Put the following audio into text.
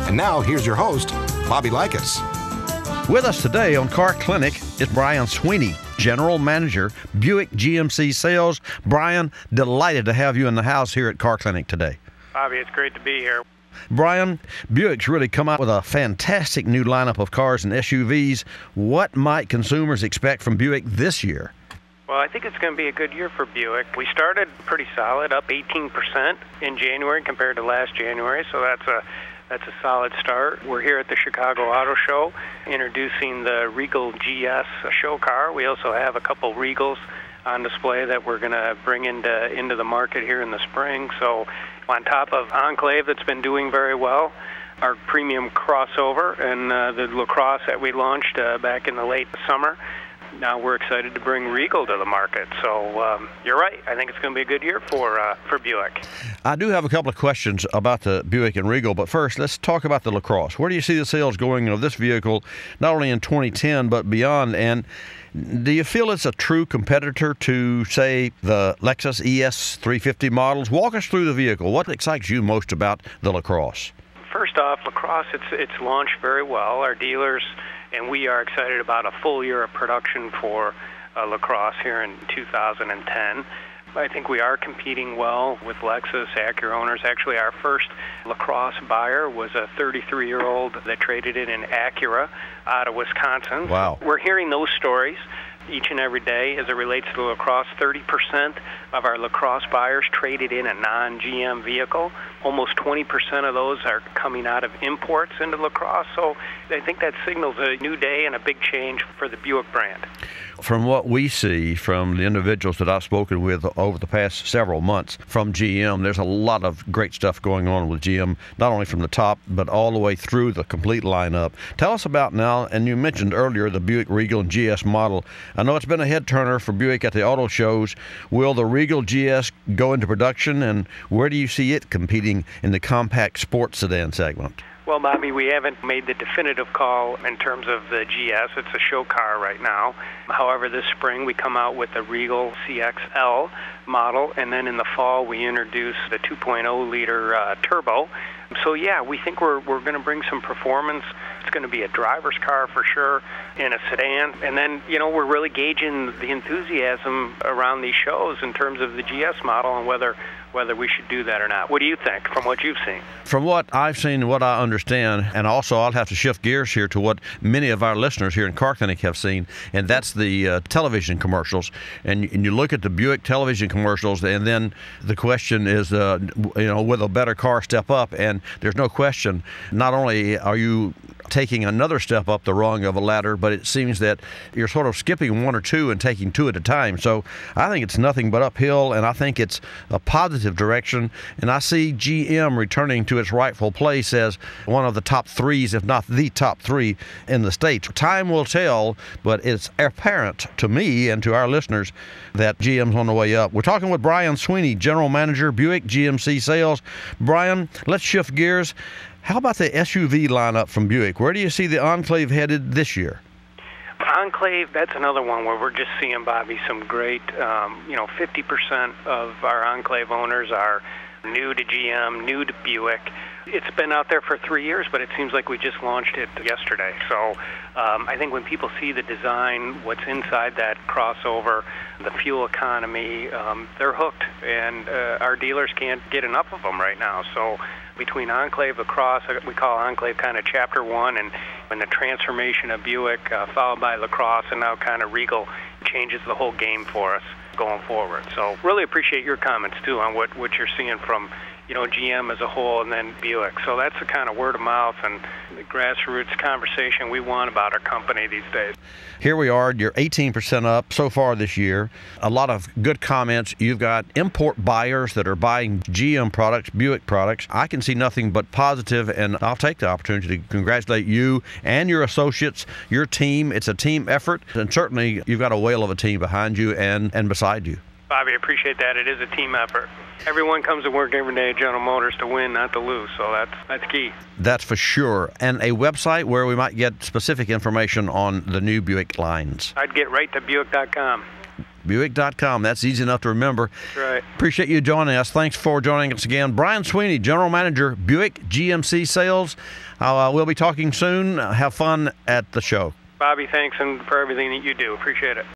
And now, here's your host, Bobby Likis. With us today on Car Clinic is Brian Sweeney, General Manager, Buick-GMC Sales. Brian, delighted to have you in the house here at Car Clinic today. Bobby, it's great to be here. Brian, Buick's really come out with a fantastic new lineup of cars and SUVs. What might consumers expect from Buick this year? Well, I think it's going to be a good year for Buick. We started pretty solid, up 18% in January compared to last January, so that's a solid start. We're here at the Chicago Auto Show introducing the Regal GS Show Car. We also have a couple Regals on display that we're going to bring into the market here in the spring. So on top of Enclave that's been doing very well, our premium crossover, and the LaCrosse that we launched back in the late summer. Now we're excited to bring Regal to the market. So you're right. I think it's going to be a good year for Buick. I do have a couple of questions about the Buick and Regal, but first let's talk about the LaCrosse. Where do you see the sales going of this vehicle, not only in 2010 but beyond? And do you feel it's a true competitor to, say, the Lexus ES 350 models? Walk us through the vehicle. What excites you most about the LaCrosse? First off, LaCrosse, it's launched very well. Our dealers and we are excited about a full year of production for LaCrosse here in 2010. I think we are competing well with Lexus, Acura owners. Actually, our first LaCrosse buyer was a 33-year-old that traded in an Acura out of Wisconsin. Wow. We're hearing those stories each and every day as it relates to LaCrosse. 30% of our LaCrosse buyers traded in a non-GM vehicle. Almost 20% of those are coming out of imports into LaCrosse. So I think that signals a new day and a big change for the Buick brand. From what we see from the individuals that I've spoken with over the past several months from GM, there's a lot of great stuff going on with GM, not only from the top, but all the way through the complete lineup. Tell us about now, and you mentioned earlier the Buick Regal and GS model. I know it's been a head turner for Buick at the auto shows. Will the Regal GS go into production, and where do you see it competing in the compact sports sedan segment? Well, Bobby, we haven't made the definitive call in terms of the GS. It's a show car right now. However, this spring we come out with the Regal CXL model, and then in the fall we introduce the 2.0-liter turbo. So yeah, we think we're going to bring some performance. It's going to be a driver's car for sure in a sedan. And then, we're really gauging the enthusiasm around these shows in terms of the GS model and whether we should do that or not. What do you think from what you've seen? From what I've seen and what I understand, and also I'll have to shift gears here to what many of our listeners here in Car Clinic have seen, and that's the television commercials. And you look at the Buick television commercials, and then the question is, will a better car step up? And there's no question, not only are you taking another step up the rung of a ladder, but it seems that you're sort of skipping one or two and taking two at a time. So I think it's nothing but uphill, and I think it's a positive direction, and I see GM returning to its rightful place as one of the top threes, if not the top three in the States. Time will tell, but it's apparent to me and to our listeners that GM's on the way up. We're talking with Brian Sweeney, General Manager, Buick-GMC Sales. Brian, let's shift gears. How about the SUV lineup from Buick? Where do you see the Enclave headed this year? Enclave, that's another one where we're just seeing, Bobby, some great, 50% of our Enclave owners are new to GM, new to Buick. It's been out there for 3 years, but it seems like we just launched it yesterday. So I think when people see the design, what's inside that crossover, the fuel economy, they're hooked, and our dealers can't get enough of them right now. So between Enclave, LaCrosse, we call Enclave kind of chapter one, and when the transformation of Buick followed by LaCrosse and now kind of Regal changes the whole game for us going forward. So really appreciate your comments too on what you're seeing from GM as a whole and then Buick. So that's the kind of word of mouth and the grassroots conversation we want about our company these days. Here we are, you're 18% up so far this year. A lot of good comments. You've got import buyers that are buying GM products, Buick products. I can see nothing but positive, and I'll take the opportunity to congratulate you and your associates, your team. It's a team effort, and certainly you've got a whale of a team behind you and beside you. Bobby, I appreciate that. It is a team effort. Everyone comes to work every day at General Motors to win, not to lose, so that's key. That's for sure. And a website where we might get specific information on the new Buick lines. I'd get right to Buick.com. Buick.com. That's easy enough to remember. Right. Appreciate you joining us. Thanks for joining us again. Brian Sweeney, General Manager, Buick-GMC Sales. We'll be talking soon. Have fun at the show. Bobby, thanks and for everything that you do. Appreciate it.